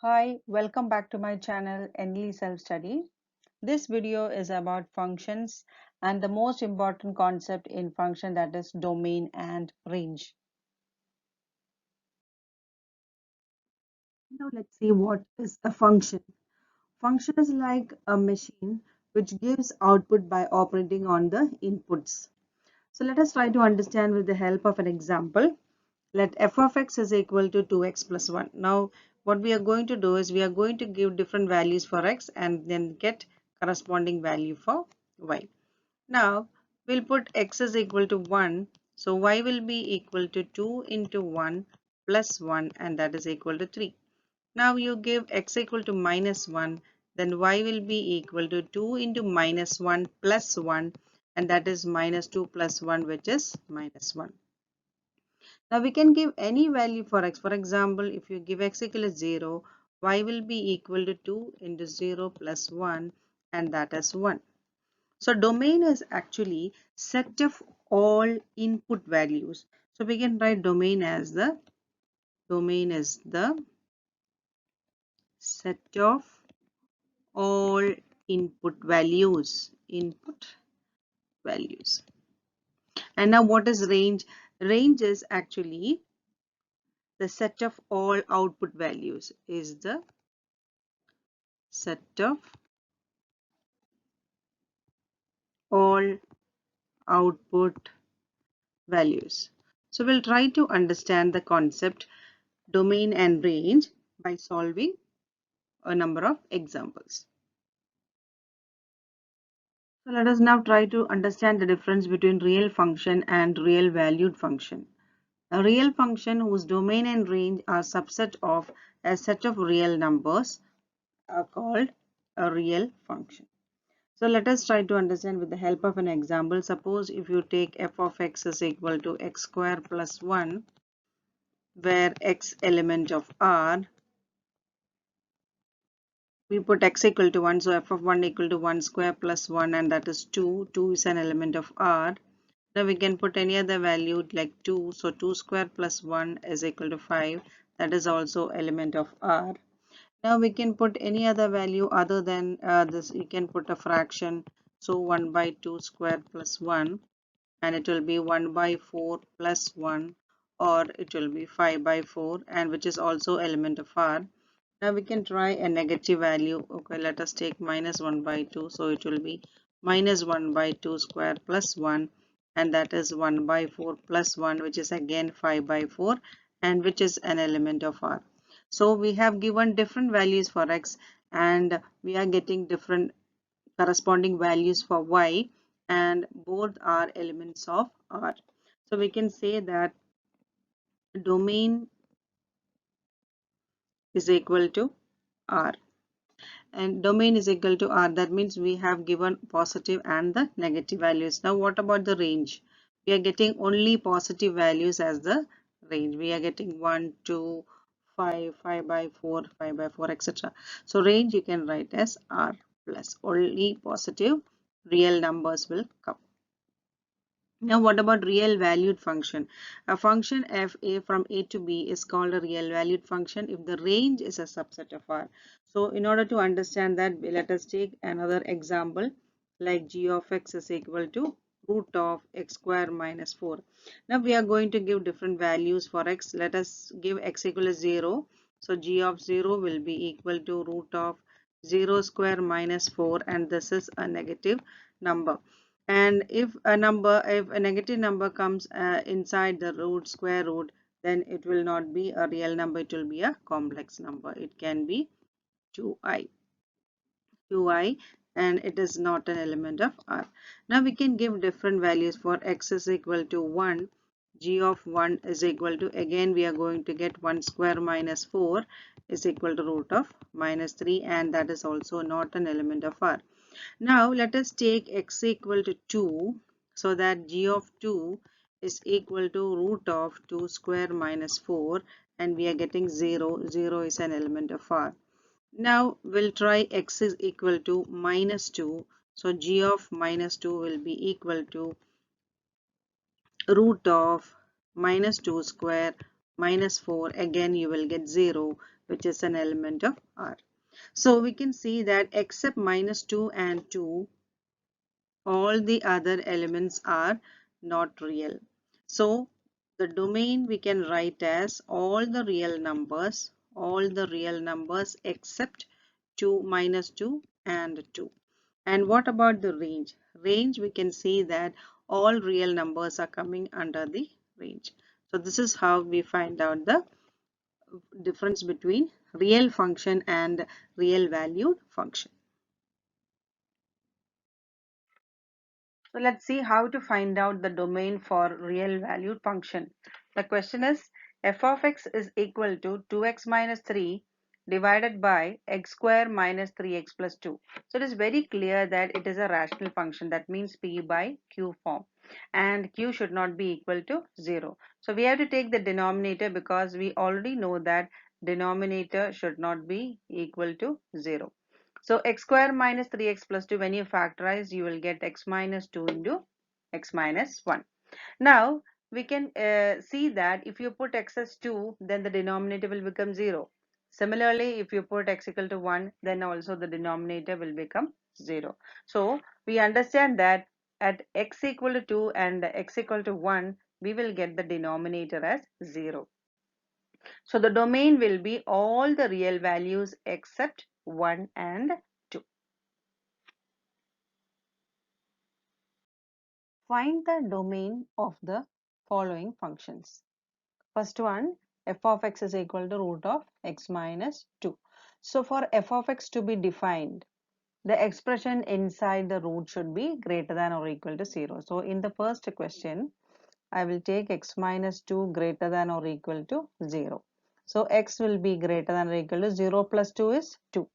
Hi, welcome back to my channel Nley Self-Study. This video is about functions and the most important concept in function, that is domain and range. Now let's see what is a function. Function is like a machine which gives output by operating on the inputs. So let us try to understand with the help of an example. Let f of x is equal to 2x plus 1. Now what we are going to do is we are going to give different values for x and then get corresponding value for y. Now we'll put x is equal to 1. So y will be equal to 2 into 1 plus 1, and that is equal to 3. Now you give x equal to minus 1, then y will be equal to 2 into minus 1 plus 1, and that is minus 2 plus 1, which is minus 1. Now we can give any value for x. For example, if you give x equal to 0, y will be equal to 2 into 0 plus 1, and that is 1. So domain is actually set of all input values. So we can write domain is the set of all input values. And now what is range? Range is actually the set of all output values, is the set of all output values. So we'll try to understand the concept domain and range by solving a number of examples. So let us now try to understand the difference between real function and real valued function. A real function whose domain and range are subset of a set of real numbers are called a real function. So let us try to understand with the help of an example. Suppose if you take f of x is equal to x square plus 1, where x element of R, we put x equal to 1, so f of 1 equal to 1 square plus 1, and that is 2. 2 is an element of R. Now we can put any other value like 2, so 2 square plus 1 is equal to 5. That is also element of R. Now we can put any other value other than this. You can put a fraction, so 1 by 2 square plus 1, and it will be 1 by 4 plus 1, or it will be 5 by 4, and which is also element of R. Now we can try a negative value. Okay, let us take minus 1 by 2, so it will be minus 1 by 2 square plus 1, and that is 1 by 4 plus 1, which is again 5 by 4, and which is an element of R. So we have given different values for x, and we are getting different corresponding values for y, and both are elements of R. So we can say that domain is equal to R, and domain is equal to R. That means we have given positive and the negative values. Now what about the range? We are getting only positive values as the range. We are getting 1, 2, 5, 5 by 4, 5 by 4, etc. So range you can write as R plus. Only positive real numbers will come. Now what about real valued function? A function f(a) from a to b is called a real valued function if the range is a subset of R. So in order to understand that, let us take another example like g of x is equal to root of x square minus 4. Now we are going to give different values for x. Let us give x equal to 0. So g of 0 will be equal to root of 0 square minus 4, and this is a negative number. And if a negative number comes inside the root, square root, then it will not be a real number, it will be a complex number. It can be 2i, and it is not an element of R. Now we can give different values for x is equal to 1. G of 1 is equal to, again we are going to get 1 square minus 4 is equal to root of minus 3, and that is also not an element of R. Now let us take x equal to 2, so that g of 2 is equal to root of 2 square minus 4, and we are getting 0. 0 is an element of R. Now we'll try x is equal to minus 2. So g of minus 2 will be equal to root of minus 2 square minus 4, again you will get 0, which is an element of R. So we can see that except minus 2 and 2, all the other elements are not real. So the domain we can write as all the real numbers except 2, minus 2 and 2. And what about the range? Range, we can see that all real numbers are coming under the range. So this is how we find out the difference between real function and real valued function. So let's see how to find out the domain for real valued function. The question is f of x is equal to 2x minus 3 divided by x square minus 3x plus 2. So it is very clear that it is a rational function, that means p by q form, and q should not be equal to 0. So we have to take the denominator because we already know that denominator should not be equal to 0. So x square minus 3x plus 2, when you factorize, you will get x minus 2 into x minus 1. Now, we can see that if you put x as 2, then the denominator will become 0. Similarly, if you put x equal to 1, then also the denominator will become 0. So, we understand that at x equal to 2 and x equal to 1, we will get the denominator as 0. So the domain will be all the real values except 1 and 2. Find the domain of the following functions. First one, f of x is equal to root of x minus 2. So for f of x to be defined, the expression inside the root should be greater than or equal to 0. So in the first question, I will take x minus 2 greater than or equal to 0. So x will be greater than or equal to 0 plus 2 is 2.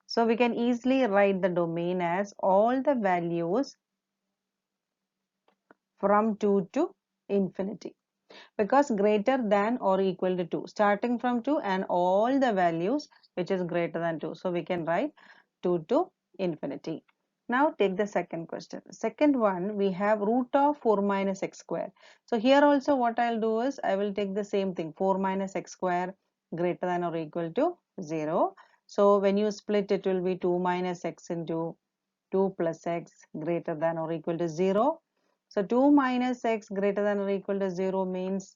So we can easily write the domain as all the values from 2 to infinity, because greater than or equal to 2, starting from 2 and all the values which is greater than 2. So we can write 2 to infinity. Now take the second question. Second one, we have root of 4 minus x square. So here also what I'll do is I will take the same thing, 4 minus x square greater than or equal to 0. So when you split, it will be 2 minus x into 2 plus x greater than or equal to 0. So 2 minus x greater than or equal to 0 means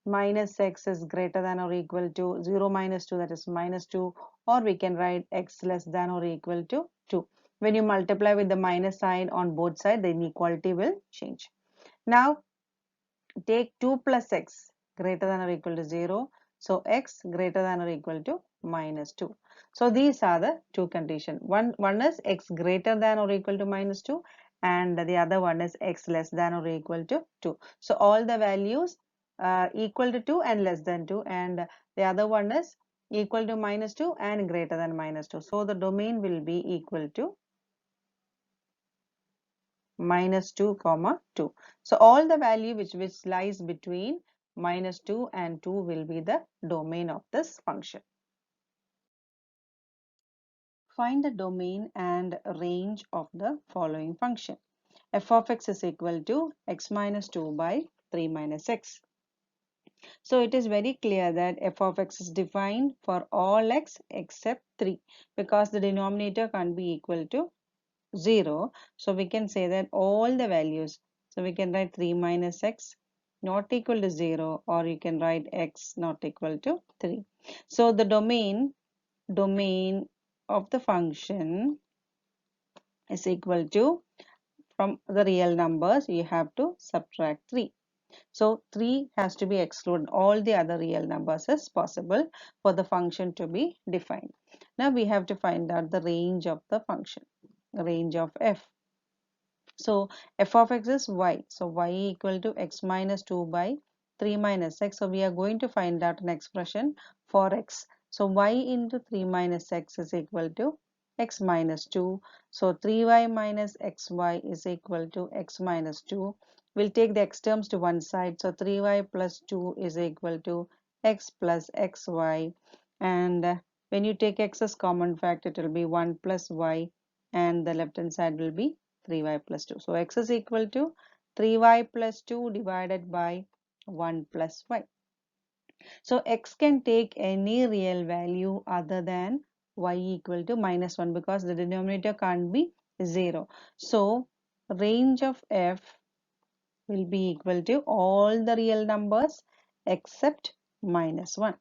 minus x is greater than or equal to 0 minus 2, that is minus 2, or we can write x less than or equal to 2. When you multiply with the minus sign on both sides, the inequality will change. Now take 2 plus x greater than or equal to 0. So x greater than or equal to minus 2. So these are the two conditions. One is x greater than or equal to minus 2, and the other one is x less than or equal to 2. So all the values equal to 2 and less than 2, and the other one is equal to minus 2 and greater than minus 2. So the domain will be equal to minus 2 comma 2. So all the value which lies between minus 2 and 2 will be the domain of this function. Find the domain and range of the following function. F of x is equal to x minus 2 by 3 minus x. So it is very clear that f of x is defined for all x except 3, because the denominator can't be equal to 0. So we can say that all the values, so we can write 3 minus x not equal to 0, or you can write x not equal to 3. So the domain of the function is equal to, from the real numbers you have to subtract 3. So 3 has to be excluded. All the other real numbers is possible for the function to be defined. Now we have to find out the range of the function, range of f. So f of x is y. So y equal to x minus 2 by 3 minus x. So we are going to find out an expression for x. So y into 3 minus x is equal to x minus 2. So 3y minus xy is equal to x minus 2. We'll take the x terms to one side. So 3y plus 2 is equal to x plus xy. And when you take x as common factor, it will be 1 plus y, and the left hand side will be 3y plus 2. So x is equal to 3y plus 2 divided by 1 plus y. So x can take any real value other than y equal to -1 because the denominator can't be 0. So range of f will be equal to all the real numbers except -1.